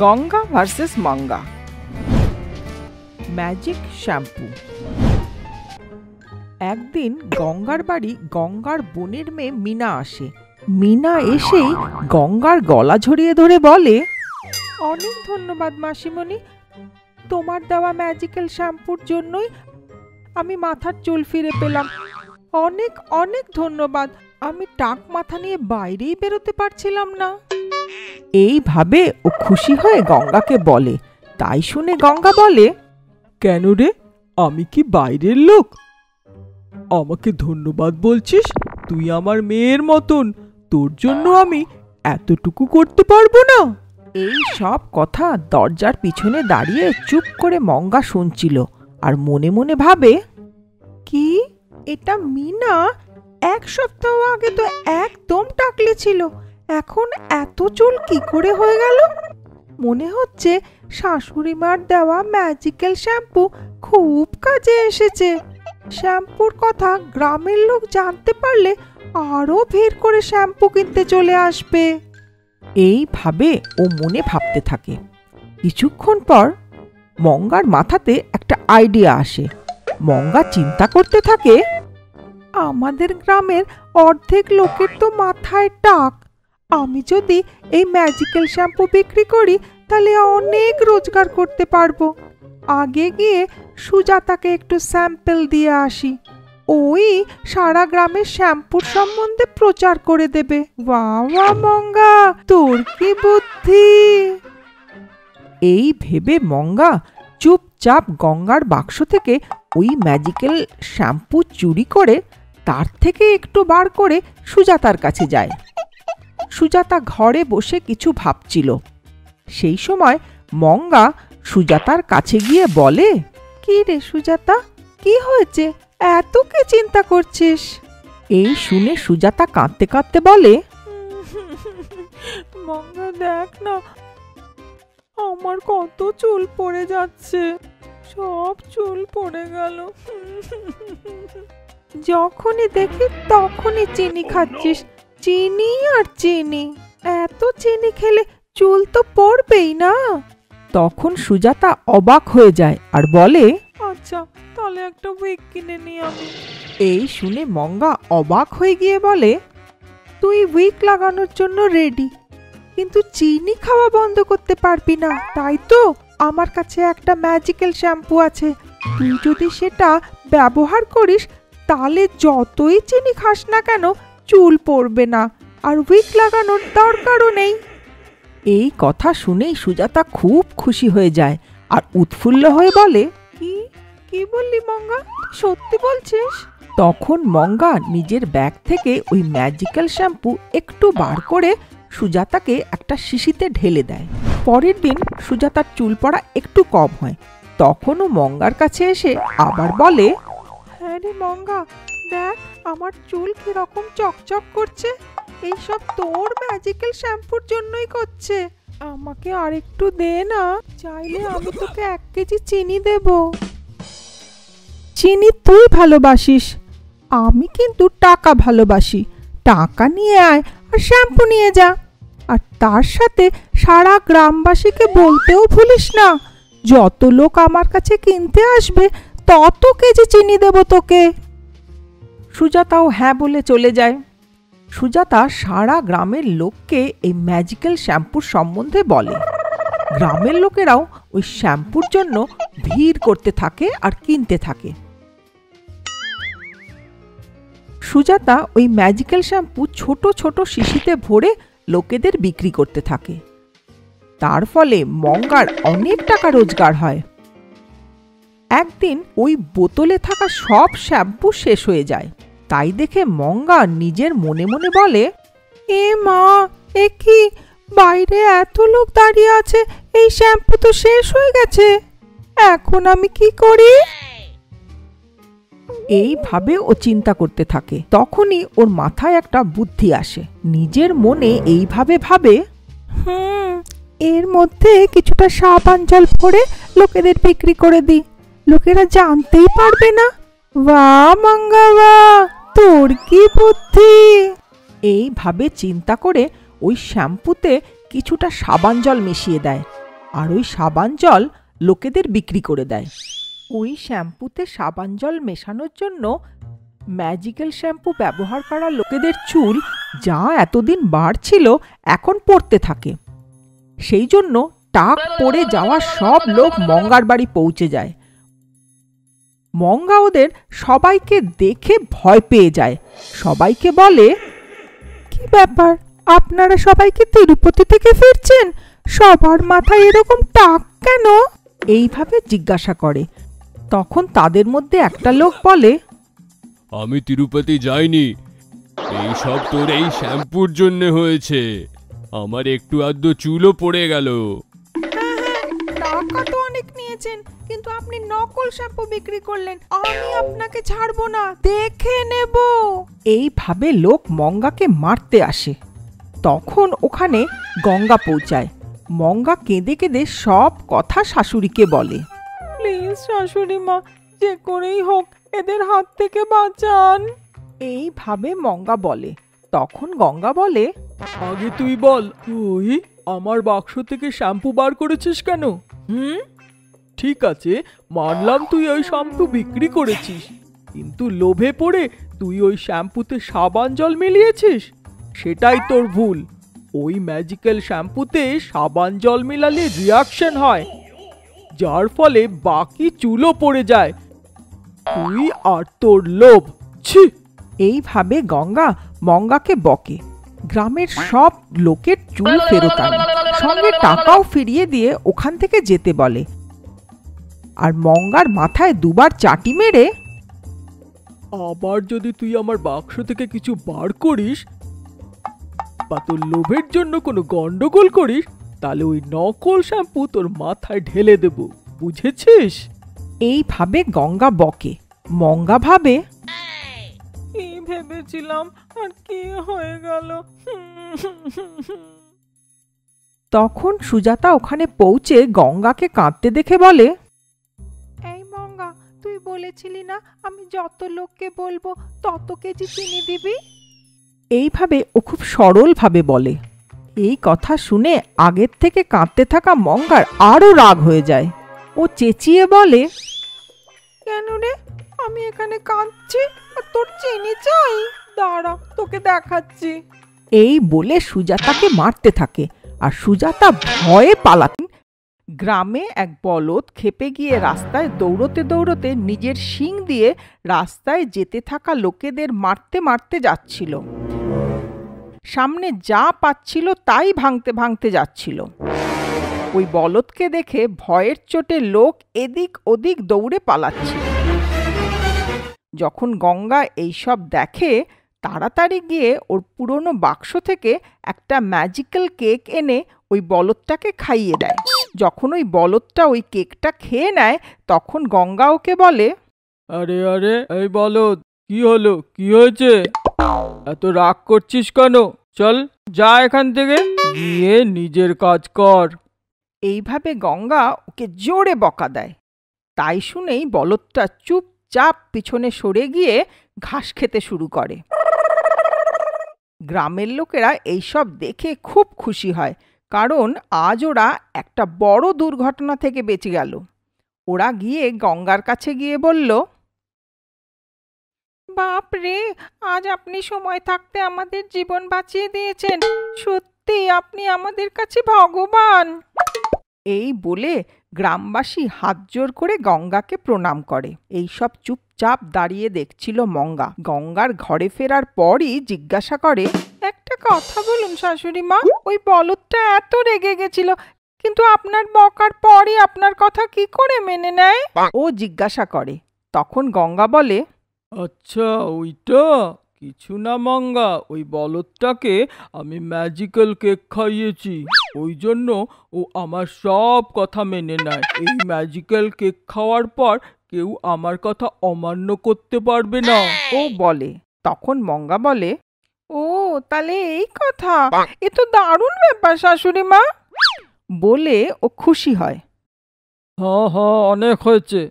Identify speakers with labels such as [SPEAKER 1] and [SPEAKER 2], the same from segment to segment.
[SPEAKER 1] Ganga versus Manga. Magic shampoo. একদিন গঙ্গার বাড়ি গঙ্গার বোনের মেয়ে মিনা আসে। মিনা এসেই গঙ্গার গলা ঝরিয়ে ধরে বলে, অনেক ধন্যবাদ মাসিমণি, তোমার দেওয়া ম্যাজিক্যাল শ্যাম্পুর জন্যই আমি মাথার চুল ফিরে পেলাম। অনেক অনেক ধন্যবাদ, আমি টাক মাথা নিয়ে বাইরেই বেরোতে পারছিলাম না। এইভাবে ও খুশি হয়ে গঙ্গাকে বলে। তাই শুনে গঙ্গা বলে,
[SPEAKER 2] কেন রে, আমি কি বাইরের লোক? আমাকে ধন্যবাদ বলছিস? তুই আমার মেয়ের মতন, তোর জন্য আমি এতটুকু করতে পারবো না?
[SPEAKER 1] এই সব কথা দরজার পিছনে দাঁড়িয়ে চুপ করে মঙ্গা শুনছিল আর মনে মনে ভাবে, কি এটা মিনা? এক সপ্তাহ আগে তো একদম টাকলে ছিল, এখন এত চুল কি করে হয়ে গেল? মনে হচ্ছে শাশুড়ি মার দেওয়া ম্যাজিক্যাল শ্যাম্পু খুব কাজে এসেছে। শ্যাম্পুর কথা গ্রামের লোক জানতে পারলে আরো ভিড় করে শ্যাম্পু কিনতে চলে আসবে। এইভাবে ও মনে ভাবতে থাকে। কিছুক্ষণ পর মঙ্গার মাথাতে একটা আইডিয়া আসে। মঙ্গা চিন্তা করতে থাকে, আমাদের গ্রামের অর্ধেক লোকের তো মাথায় টাক, আমি যদি এই ম্যাজিক্যাল শ্যাম্পু বিক্রি করি তাহলে অনেক রোজগার করতে পারবো। আগে গিয়ে সুজাতাকে একটু স্যাম্পল দিয়ে আসি, ওই সারা গ্রামের শ্যাম্পুর সম্বন্ধে প্রচার করে দেবে। বাহ বাহ মঙ্গা, তোর কি বুদ্ধি! এই ভেবে মঙ্গা চুপচাপ গঙ্গার বাক্স থেকে ওই ম্যাজিক্যাল শ্যাম্পু চুরি করে তার থেকে একটু বার করে সুজাতার কাছে যায়। সুজাতা ঘরে বসে কিছু ভাবছিল। সেই সময় মঙ্গা সুজাতার কাছে গিয়ে বলে, কি রে সুজাতা, কি হয়েছে, এত কি চিন্তা করছিস? এই শুনে সুজাতা কাঁদতে কাঁদতে বলে,
[SPEAKER 2] মঙ্গা দেখ না, আমার কত চুল পড়ে যাচ্ছে, সব চুল পড়ে গেল।
[SPEAKER 1] যখনই দেখি তখনই চিনি খাচ্ছিস, চিনি আর চিনি, এত চিনি খেলে চুল তো পড়বেই না। তখন সুজাতা অবাক হয়ে যায় আর বলে,
[SPEAKER 2] আচ্ছা তাহলে একটা উইগ কিনে নি আমি।
[SPEAKER 1] এই শুনে মঙ্গা অবাক হয়ে গিয়ে বলে, তুই উইগ লাগানোর জন্য রেডি, কিন্তু চিনি খাওয়া বন্ধ করতে পারবি না, তাই তো? আমার কাছে একটা ম্যাজিক্যাল শ্যাম্পু আছে, তুই যদি সেটা ব্যবহার করিস তাহলে যতই চিনি খাস না কেন চুল পড়বে না, আর উইগ লাগানোর দরকারও নেই। এই কথা শুনেই সুজাতা খুব খুশি হয়ে যায় আর উৎফুল্ল হয়ে বলে, কি কি বললি মঙ্গা, সত্যি বলছিস? তখন মঙ্গা নিজের ব্যাগ থেকে ওই ম্যাজিক্যাল শ্যাম্পু একটু বার করে সুজাতাকে একটা শিশিতে ঢেলে দেয়। পরের দিন সুজাতার চুল পড়া একটু কম হয়। তখনও মঙ্গার কাছে এসে আবার বলে, হ্যাঁ রে মঙ্গা, দেখ আমার চুল কিরকম চকচক করছে, এইসব তোর ম্যাজিক্যাল শ্যাম্পুর জন্যই করছে, আমাকে আরেকটু দে না, চাইলে আমি তোকে 1 কেজি চিনি দেব। চিনি তুই ভালোবাসিস, আমি কিন্তু টাকা ভালোবাসি, টাকা নিয়ে আয় আর শ্যাম্পু নিয়ে যা, আর তার সাথে সারা গ্রামবাসীকে বলতেও ভুলিস না, যত লোক আমার কাছে কিনতে আসবে তত কেজি চিনি দেব তোকে। সুজাতাও হ্যাঁ বলে চলে যায়। সুজাতা সারা গ্রামের লোককে এই ম্যাজিক্যাল শ্যাম্পুর সম্বন্ধে বলে। গ্রামের লোকেরাও ওই শ্যাম্পুর জন্য ভিড় করতে থাকে আর কিনতে থাকে। সুজাতা ওই ম্যাজিক্যাল শ্যাম্পু ছোট ছোট শিশিতে ভরে লোকেদের বিক্রি করতে থাকে। তার ফলে মঙ্গার অনেক টাকা রোজগার হয়। একদিন ওই বোতলে থাকা সব শ্যাম্পু শেষ হয়ে যায়। তাই দেখে মঙ্গা নিজের মনে মনে বলে, এ মা, এ কি, বাইরে এত লোক দাঁড়িয়ে আছে, এই শ্যাম্পু তো শেষ হয়ে গেছে, এখন আমি কি করি? এইভাবে ও চিন্তা করতে থাকে। তখনই ওর মাথায় একটা বুদ্ধি আসে। নিজের মনে এইভাবে ভাবে, এর মধ্যে কিছুটা সাবান জল ভরে লোকেদের বিক্রি করে দিই, লোকেরা জানতেই পারবে না। বাহ মঙ্গা বাহ, তোর কি বুদ্ধি! এইভাবে চিন্তা করে ওই শ্যাম্পুতে কিছুটা সাবান জল মিশিয়ে দেয় আর ওই সাবান জল লোকেদের বিক্রি করে দেয়। ওই শ্যাম্পুতে সাবান জল মেশানোর জন্য ম্যাজিক্যাল শ্যাম্পু ব্যবহার করা লোকেদের চুল যা এতদিন বাড়ছিল এখন পড়তে থাকে। সেই জন্য টাক পড়ে যাওয়া সব লোক মঙ্গার বাড়ি পৌঁছে যায়। মঙ্গা ওদের সবাইকে দেখে ভয় পেয়ে যায়। সবাইকে বলে, কি ব্যাপার, আপনারা সবাইকে তিরুপতি থেকে ফিরছেন? সবার মাথায় এরকম টাক কেন? এইভাবে জিজ্ঞাসা করে। তখন তাদের মধ্যে একটা লোক বলে,
[SPEAKER 3] আমি তিরুপতি যাইনি, এই সব তোর এই শ্যাম্পুর জন্য হয়েছে। আমার একটু আধটু চুলও পড়ে গেল।
[SPEAKER 1] টাকা তো অনেক নিয়েছেন, কিন্তু আপনি নকল শ্যাম্পু বিক্রি করলেন। আমি আপনাকে ছাড়বো না, দেখে নেব। এইভাবে লোক মঙ্গাকে মারতে আসে। তখন ওখানে গঙ্গা পৌঁছায়। মঙ্গা কেঁদে কেঁদে সব কথা শাশুড়িকে বলে। প্লিজ শাশুড়ি মা, যে করেই হোক এদের হাত থেকে বাঁচান। এইভাবে মঙ্গা বলে। তখন গঙ্গা বলে,
[SPEAKER 2] আগে তুই বল, তুই আমার বাক্স থেকে শ্যাম্পু বার করেছিস কেন? ঠিক আছে, মানলাম তুই ওই শ্যাম্পু বিক্রি করেছিস, কিন্তু লোভে পড়ে তুই ওই শ্যাম্পুতে সাবান জল মিলিয়েছিস। সেটাই তোর ভুল। ওই ম্যাজিক্যাল শ্যাম্পুতে সাবান জল মিলালে রিয়াকশন হয়, যার ফলে বাকি চুলও পড়ে যায়। তুই আর তোর লোভ, ছি!
[SPEAKER 1] এইভাবে গঙ্গা মঙ্গাকে বকে। গ্রামের সব লোকের চুল ফেরত আনে, সঙ্গে টাকাও ফিরিয়ে দিয়ে ওখান থেকে যেতে বলে। আর মঙ্গার মাথায় দুবার চাটি মেরে,
[SPEAKER 2] আবার যদি তুই আমার বাক্স থেকে কিছু বার করিস বা তোর লোভের জন্য কোনো গন্ডগোল করিস, তাহলে ওই নকল শ্যাম্পু তোর মাথায় ঢেলে দেব, বুঝেছিস?
[SPEAKER 1] এইভাবে গঙ্গা বকে। মঙ্গা ভাবে, কি ভেবেছিলাম আর কি হয়ে গেল। তখন সুজাতা ওখানে পৌঁছে গঙ্গাকে কাঁদতে দেখে বলে, এই মঙ্গা, তুই বলেছিলি না আমি যত লোককে বলবো তত কেজি চিনি দিবি? এইভাবে ও খুব সরল ভাবে বলে। এই কথা শুনে আগের থেকে কাঁদতে থাকা মঙ্গার আরো রাগ হয়ে যায়। ও চেঁচিয়ে বলে, কেন রে, আমি এখানে কাঁদছি আর তোর চিনি চাই? দাঁড়া, তোকে দেখাচ্ছি। এই বলে সুজাতাকে মারতে থাকে। আর সুজাতা ভয়ে পালাতে। গ্রামে এক বলদ ক্ষেপে গিয়ে রাস্তায় দৌড়তে দৌড়তে নিজের শিং দিয়ে রাস্তায় যেতে থাকা লোকেদের মারতে মারতে যাচ্ছিল। সামনে যা পাচ্ছিল তাই ভাঙতে ভাঙতে যাচ্ছিল। ওই বলদকে দেখে ভয়ের চোটে লোক এদিক ওদিক দৌড়ে পালাচ্ছিল। যখন গঙ্গা এইসব দেখে, তাড়াতাড়ি গিয়ে ওর পুরনো বাক্স থেকে একটা ম্যাজিক্যাল কেক এনে ওই বলদটাকে খাইয়ে দেয়। যখন ওই বলদটা ওই কেকটা খেয়ে নেয়, তখন গঙ্গা ওকে বলে,
[SPEAKER 2] আরে আরে, এই বলদ, কি হলো, কি হয়েছে? এত রাগ করছিস কেন? চল, যা এখান থেকে, গিয়ে নিজের কাজ কর।
[SPEAKER 1] এইভাবে গঙ্গা ওকে জোরে বকা দেয়। তাই শুনেই বলদটা চুপচাপ পিছনে সরে গিয়ে ঘাস খেতে শুরু করে। গ্রামের লোকেরা এইসব দেখে খুব খুশি হয়, কারণ আজ ওরা একটা বড় দুর্ঘটনা থেকে বেঁচে গেল। ওরা গিয়ে গঙ্গার কাছে গিয়ে বলল, বাপ রে, আজ আপনি সময় থাকতে আমাদের জীবন বাঁচিয়ে দিয়েছেন। সত্যি আপনি আমাদের কাছে ভগবান। এই বলে গ্রামবাসী হাত জোর করে গঙ্গাকে প্রণাম করে। এইসব চুপচাপ দাঁড়িয়ে দেখছিল মঙ্গা। গঙ্গার ঘরে ফেরার পরই জিজ্ঞাসা করে, একটা কথা বলুন শাশুড়ি মা, ওই বলদটা এত রেগে গেছিল, কিন্তু আপনার বকার পরই আপনার কথা কি করে মেনে নেয়? ও জিজ্ঞাসা করে। তখন গঙ্গা বলে,
[SPEAKER 2] আচ্ছা, ওইটা কিছু না মঙ্গা, ওই বলদটাকে আমি ম্যাজিক্যাল কেক খাইয়েছি, ওই জন্য ও আমার সব কথা মেনে নেয়। এই ম্যাজিক্যাল কেক খাওয়ার পর কেউ আমার কথা অমান্য করতে পারবে না,
[SPEAKER 1] ও বলে। তখন মঙ্গা বলে, ও তাহলে এই কথা, এ তো দারুণ ব্যাপার শাশুড়ি মা। বলে ও খুশি হয়।
[SPEAKER 2] হ্যাঁ হ্যাঁ, অনেক হয়েছে,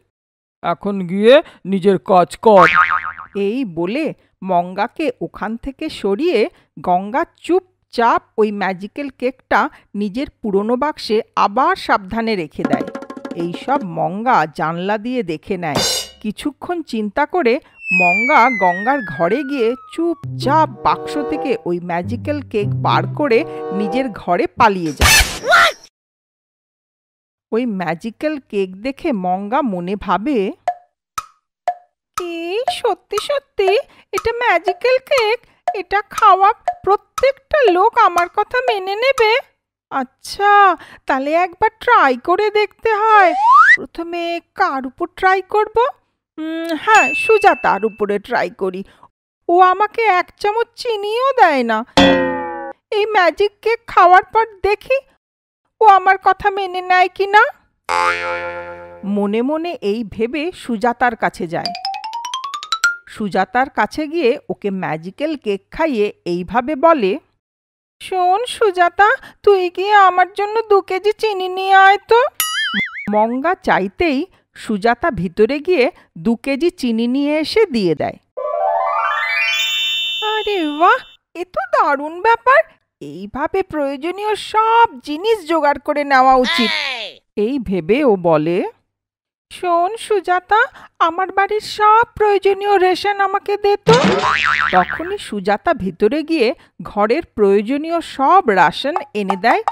[SPEAKER 2] এখন গিয়ে নিজের কাজ কর।
[SPEAKER 1] এই বলে মঙ্গাকে ওখান থেকে সরিয়ে গঙ্গা চুপ চুপচাপ ওই ম্যাজিক্যাল কেকটা নিজের পুরনো বাক্সে আবার সাবধানে রেখে দেয়। এইসব মঙ্গা জানলা দিয়ে দেখে নেয়। কিছুক্ষণ চিন্তা করে মঙ্গা গঙ্গার ঘরে গিয়ে চুপচাপ বাক্স থেকে ওই ম্যাজিক্যাল কেক বার করে নিজের ঘরে পালিয়ে যায়। ওই ম্যাজিক্যাল কেক দেখে মঙ্গা মনে ভাবে, কি সত্যি সত্যি এটা ম্যাজিক্যাল কেক, এটা খাওয়া প্রত্যেকটা লোক আমার কথা মেনে নেবে। আচ্ছা, তাহলে একবার ট্রাই করে দেখতে হয়। প্রথমে কার উপর ট্রাই করব? হ্যাঁ, সুজাতার উপরে ট্রাই করি। ও আমাকে 1 চামচ চিনিও দেয় না। এই ম্যাজিক কেক খাওয়ার পর দেখি ও আমার কথা মেনে নেয় কিনা। মনে মনে এই ভেবে সুজাতার কাছে যায়। সুজাতার কাছে গিয়ে ওকে ম্যাজিক্যাল কেক খাইয়ে এইভাবে বলে, শোন সুজাতা, তুই গিয়ে আমার জন্য 2 কেজি চিনি নিয়ে আয় তো। মঙ্গা চাইতেই সুজাতা ভিতরে গিয়ে 2 কেজি চিনি নিয়ে এসে দিয়ে দেয়। আরে বাহ, এ তো দারুণ ব্যাপার। এইভাবে প্রয়োজনীয় সব জিনিস জোগাড় করে নেওয়া উচিত। এই ভেবে ও বলে, শোন সুজাতা, আমার বাড়ির সব প্রয়োজনীয় রেশন আমাকে দে তো। তখনই সুজাতা ভিতরে গিয়ে ঘরের প্রয়োজনীয় সব রাশন এনে দেয়।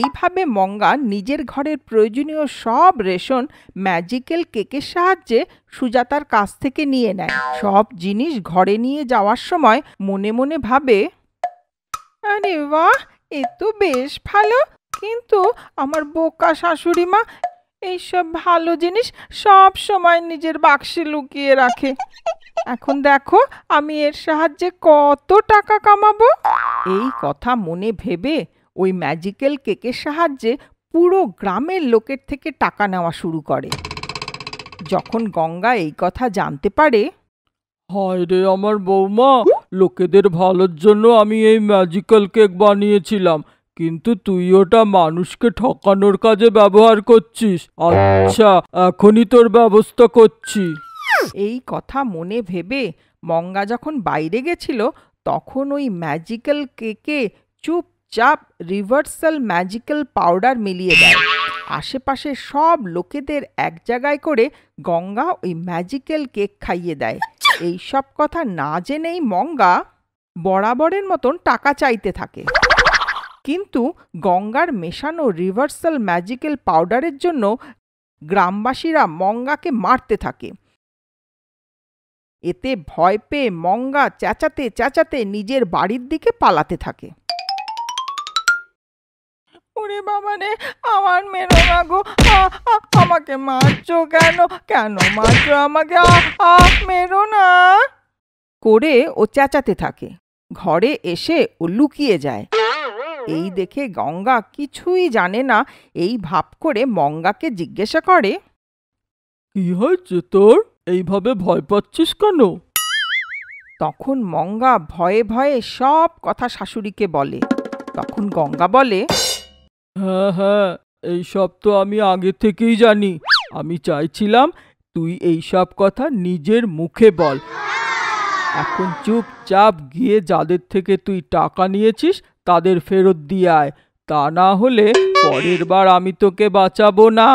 [SPEAKER 1] এইভাবে মঙ্গা নিজের ঘরের প্রয়োজনীয় সব রেশন ম্যাজিক্যাল কেকের সাহায্যে সুজাতার কাছ থেকে নিয়ে নেয়। সব জিনিস ঘরে নিয়ে যাওয়ার সময় মনে মনে ভাবে, আরে বাহ, এ তো বেশ ভালো। কিন্তু আমার বোকা শাশুড়ি মা এইসব ভালো জিনিস সব সময় নিজের বাক্সে লুকিয়ে রাখে। এখন দেখো আমি এর সাহায্যে কত টাকা কামাবো। এই কথা মনে ভেবে ওই ম্যাজিক্যাল কেকের সাহায্যে পুরো গ্রামের লোকের থেকে টাকা নেওয়া শুরু করে। যখন গঙ্গা এই কথা জানতে পারে,
[SPEAKER 2] হায় রে আমার বৌমা, লোকেদের ভালোর জন্য আমি এই ম্যাজিক্যাল কেক বানিয়েছিলাম, কিন্তু তুই ওটা মানুষকে ঠকানোর কাজে ব্যবহার করছিস। আচ্ছা, এখনই তোর ব্যবস্থা করছি।
[SPEAKER 1] এই কথা মনে ভেবে মঙ্গা যখন বাইরে গেছিল, তখন ওই ম্যাজিক্যাল কেকে চুপচাপ রিভার্সাল ম্যাজিক্যাল পাউডার মিলিয়ে দেয়। আশেপাশে সব লোকেদের এক জায়গায় করে গঙ্গা ওই ম্যাজিক্যাল কেক খাইয়ে দেয়। এই সব কথা না জেনেই মঙ্গা বরাবরের মতন টাকা চাইতে থাকে। কিন্তু গঙ্গার মেশানো রিভার্সাল ম্যাজিক্যাল পাউডারের জন্য গ্রামবাসীরা মঙ্গাকে মারতে থাকে। এতে ভয় পেয়ে মঙ্গা চেঁচাতে চেঁচাতে নিজের বাড়ির দিকে পালাতে থাকে। ওরে বাবা রে, আমার মেরো না গো, আমাকে মারছো কেন? কেন মারছো আমাকে? মেরো না করে ও চেঁচাতে থাকে। ঘরে এসে ও লুকিয়ে যায়। এই দেখে গঙ্গা কিছুই জানে না এই ভাব করে মঙ্গাকে জিজ্ঞাসা করে,
[SPEAKER 2] কি হয়েছে তোর? এইভাবে ভয় পাচ্ছিস কেন?
[SPEAKER 1] তখন মঙ্গা ভয়ে ভয়ে সব কথা শাশুড়িকে বলে। তখন গঙ্গা বলে,
[SPEAKER 2] হ্যাঁ হ্যাঁ, এইসব তো আমি আগে থেকেই জানি। আমি চাইছিলাম তুই এইসব কথা নিজের মুখে বল। এখন চুপচাপ গিয়ে যাদের থেকে তুই টাকা নিয়েছিস তাদের ফেরত দিয়ে আয়, তা না হলে পরের বার আমি তোকে বাঁচাবো না।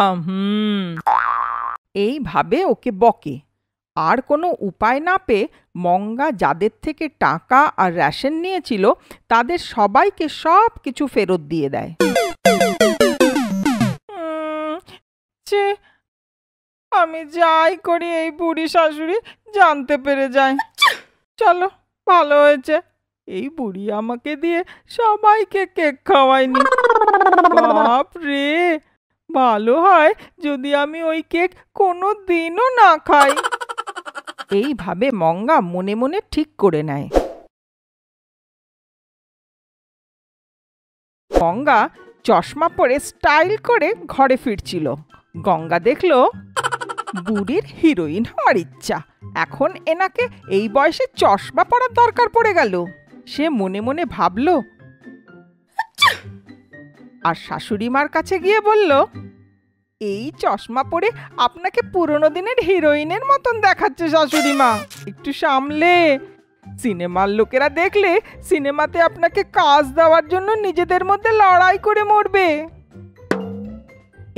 [SPEAKER 1] এইভাবে ওকে বকে। আর কোনো উপায় না পেয়ে মঙ্গা যাদের থেকে টাকা আর রেশন নিয়েছিল তাদের সবাইকে সব কিছু ফেরত দিয়ে দেয়। আমি যাই করি এই বুড়ি শাশুড়ি জানতে পেরে যায়। চলো, ভালো হয়েছে এই বুড়ি আমাকে দিয়ে সবাইকে কেক খাওয়ায়নি। বাপ রে, ভালো হয় যদি আমি ওই কেক কোনো দিনও না খাই। এইভাবে মঙ্গা মনে মনে ঠিক করে নেয়। গঙ্গা চশমা পরে স্টাইল করে ঘরে ফিরছিল। গঙ্গা দেখল বুড়ির হিরোইন হওয়ার ইচ্ছা। এখন এনাকে এই বয়সে চশমা পরার দরকার পড়ে গেল। সে মনে মনে ভাবল আর শাশুড়ি মার কাছে গিয়ে বলল, এই চশমা পরে আপনাকে পুরনো দিনের হিরোইনের মতন দেখাচ্ছে শাশুড়ি মা, একটু সামলে। সিনেমার লোকেরা দেখলে সিনেমাতে আপনাকে কাজ দেওয়ার জন্য নিজেদের মধ্যে লড়াই করে মরবে।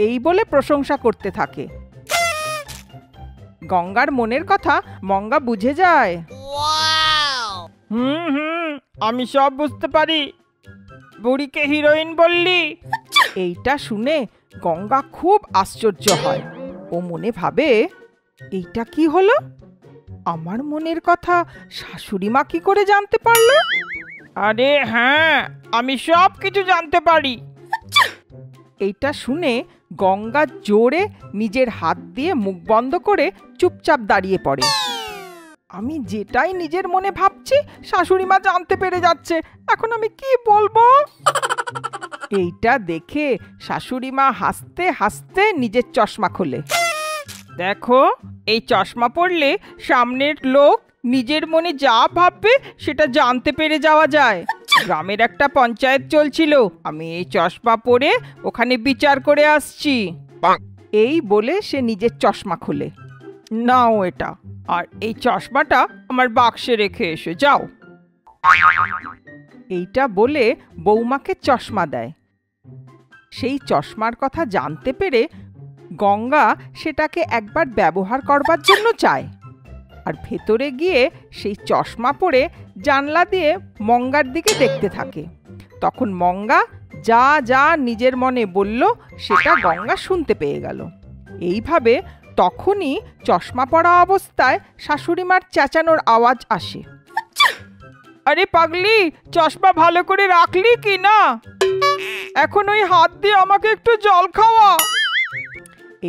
[SPEAKER 1] এই বলে প্রশংসা করতে থাকে। গঙ্গার মনের কথা মঙ্গা বুঝে যায়। আমি সব বুঝতে পারি, বুড়িকে হিরোইন বললি। এইটা শুনে গঙ্গা খুব আশ্চর্য হয়। ও মনে ভাবে, এইটা কি হলো? আমার মনের কথা শাশুড়ি মা কি করে জানতে পারলো? আরে হ্যাঁ, আমি সব কিছু জানতে পারি। এইটা শুনে গঙ্গা জোরে নিজের হাত দিয়ে মুখ বন্ধ করে চুপচাপ দাঁড়িয়ে পড়ে। আমি যেটাই নিজের মনে ভাবছি শাশুড়ি মা জানতে পেরে যাচ্ছে, এখন আমি কি বলবো? এইটা দেখে শাশুড়ি মা হাসতে হাসতে নিজের চশমা খোলে। দেখো, এই চশমা পরলে সামনের লোক নিজের মনে যা ভাববে সেটা জানতে পেরে যাওয়া যায়। গ্রামের একটা পঞ্চায়েত চলছিল, আমি এই চশমা পরে ওখানে বিচার করে আসছি। এই বলে সে নিজের চশমা খোলে। নাও এটা, আর এই চশমাটা আমার বাক্সে রেখে এসো, যাও। এইটা বলে বৌমাকে চশমা দেয়। সেই চশমার কথা জানতে পেরে গঙ্গা সেটাকে একবার ব্যবহার করবার জন্য চায়, আর ভেতরে গিয়ে সেই চশমা পরে জানলা দিয়ে মঙ্গার দিকে দেখতে থাকে। তখন মঙ্গা যা যা নিজের মনে বলল সেটা গঙ্গা শুনতে পেয়ে গেল। এইভাবে তখনই চশমা পরা অবস্থায় শাশুড়িমার চেঁচানোর আওয়াজ আসে। আরে পাগলি, চশমা ভালো করে রাখলি কি না? এখন ওই হাত দিয়ে আমাকে একটু জল খাওয়া।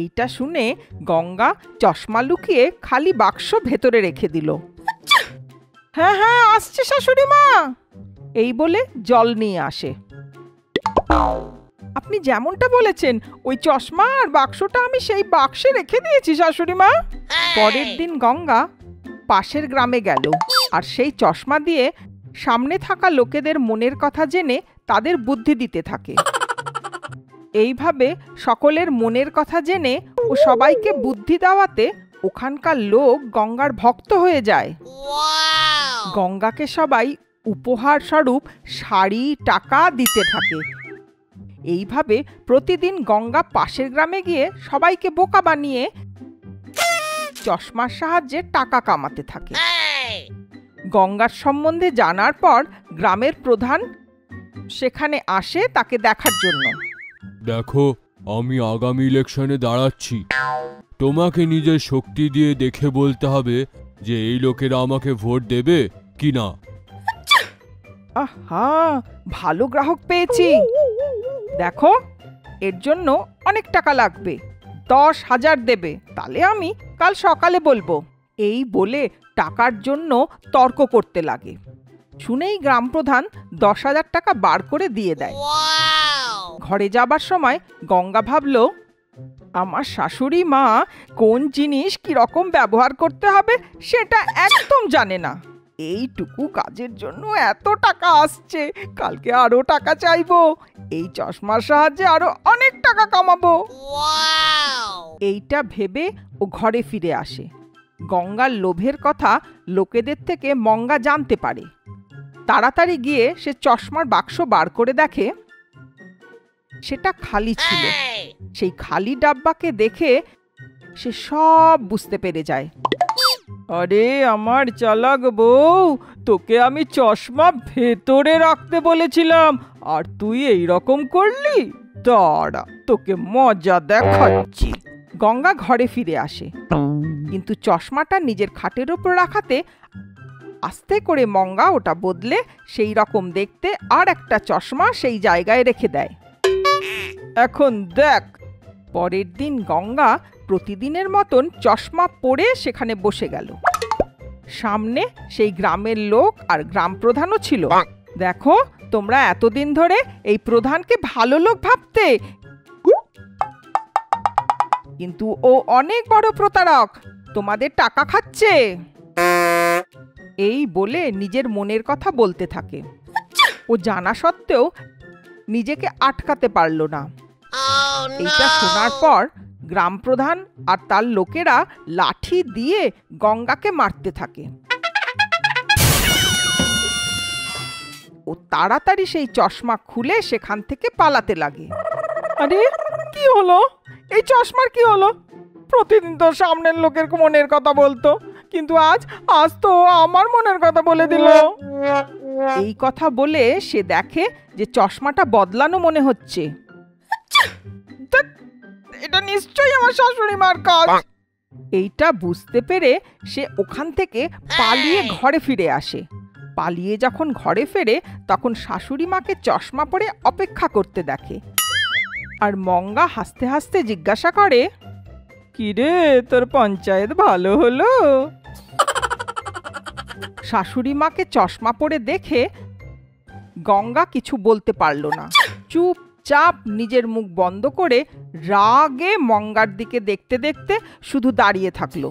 [SPEAKER 1] এইটা শুনে গঙ্গা চশমা লুকিয়ে খালি বাক্স ভেতরে রেখে দিল। হ্যাঁ হ্যাঁ, আসছে শাশুড়ি মা, এই বলে জল নিয়ে আসে। আপনি যেমনটা বলেছেন ওই চশমা আর বাক্সটা আমি সেই বাক্সে রেখে দিয়েছি শাশুড়ি মা। পরের দিন গঙ্গা পাশের গ্রামে গেল আর সেই চশমা দিয়ে সামনে থাকা লোকেদের মনের কথা জেনে তাদের বুদ্ধি দিতে থাকে। এইভাবে সকলের মনের কথা জেনে ও সবাইকে বুদ্ধি দেওয়াতে ওখানকার লোক গঙ্গার ভক্ত হয়ে যায়। গঙ্গাকে সবাই উপহার স্বরূপ শাড়ি, টাকা দিতে থাকে। এইভাবে প্রতিদিন গঙ্গা পাশের গ্রামে গিয়ে সবাইকে বোকা বানিয়ে চশমার সাহায্যে টাকা কামাতে থাকে। গঙ্গার সম্বন্ধে জানার পর গ্রামের প্রধান সেখানে আসে তাকে দেখার জন্য।
[SPEAKER 3] দেখো, আমি আগামী ইলেকশনে দাঁড়াচ্ছি। তোমাকে নিজের শক্তি দিয়ে দেখে বলতে হবে যে এই লোকেরা আমাকে ভোট দেবে কি না।
[SPEAKER 1] আহা, ভালো গ্রাহক পেয়েছি। দেখো, এর জন্য অনেক টাকা লাগবে, 10,000 দেবে, তাহলে আমি কাল সকালে বলবো। এই বলে টাকার জন্য তর্ক করতে লাগে। শুনেই গ্রাম প্রধান 10,000 টাকা বার করে দিয়ে দেয়। ঘরে যাবার সময় গঙ্গা ভাবল, আমার শাশুড়ি মা কোন জিনিস কিরকম ব্যবহার করতে হবে সেটা একদম জানে না। এইটুকু কাজের জন্য এত টাকা আসছে, কালকে আরো টাকা চাইবো, এই চশমার সাহায্যে আরো অনেক টাকা কামাবো। এইটা ভেবে ও ঘরে ফিরে আসে। গঙ্গার লোভের কথা লোকেদের থেকে মঙ্গা জানতে পারে। তাড়াতাড়ি গিয়ে সে চশমার বাক্স বার করে দেখে সেটা খালি ছিল। সেই খালি ডাব্বাকে দেখে সে সব বুঝতে পেরে যায়। আরে আমার চালাক বউ, তোকে আমি চশমা ভেতরে রাখতে বলেছিলাম আর তুই এই রকম করলি, দাঁড়া তোকে মজা দেখাচ্ছি। গঙ্গা ঘরে ফিরে আসে, কিন্তু চশমাটা নিজের খাটের উপর রাখাতে আস্তে করে মঙ্গা ওটা বদলে সেই রকম দেখতে আর একটা চশমা সেই জায়গায় রেখে দেয়। এখন দেখ। পরের দিন গঙ্গা প্রতিদিনের মতন চশমা পরে সেখানে বসে গেল। সামনে সেই গ্রামের লোক আর গ্রাম প্রধানও ছিল। দেখো, তোমরা এতদিন ধরে এই প্রধানকে ভালো লোক ভাবতে, কিন্তু ও অনেক বড় প্রতারক, তোমাদের টাকা খাচ্ছে। এই বলে নিজের মনের কথা বলতে থাকে। ও জানা সত্ত্বেও নিজেকে আটকাতে পারল না। এইটা শোনার পর গ্রাম প্রধান আর তার লোকেরা লাঠি দিয়ে গঙ্গাকে মারতে থাকে। ও তাড়াতাড়ি সেই চশমা খুলে সেখান থেকে পালাতে লাগে।
[SPEAKER 2] আরে কি হলো? এই চশমার কি হলো? প্রতিদিন তো সামনের লোকের মনের কথা বলতো, কিন্তু আজ তো আমার মনের কথা বলে দিল।
[SPEAKER 1] এই কথা বলে সে দেখে যে চশমাটা বদলানো মনে হচ্ছে।
[SPEAKER 2] ধ্যাৎ, এটা নিশ্চয়ই আমার শাশুড়ি মার কাজ।
[SPEAKER 1] এইটা বুঝতে পেরে সে ওখান থেকে পালিয়ে ঘরে ফিরে আসে। পালিয়ে যখন ঘরে ফেরে তখন শাশুড়ি মাকে চশমা পরে অপেক্ষা করতে দেখে। আর মঙ্গা হাসতে হাসতে জিজ্ঞাসা করে,
[SPEAKER 2] কিরে, তোর পঞ্চায়েত ভালো হলো?
[SPEAKER 1] শাশুড়ি মাকে চশমা পরে দেখে গঙ্গা কিছু বলতে পারল না। চুপচাপ নিজের মুখ বন্ধ করে রাগে মঙ্গার দিকে দেখতে দেখতে শুধু দাঁড়িয়ে থাকলো।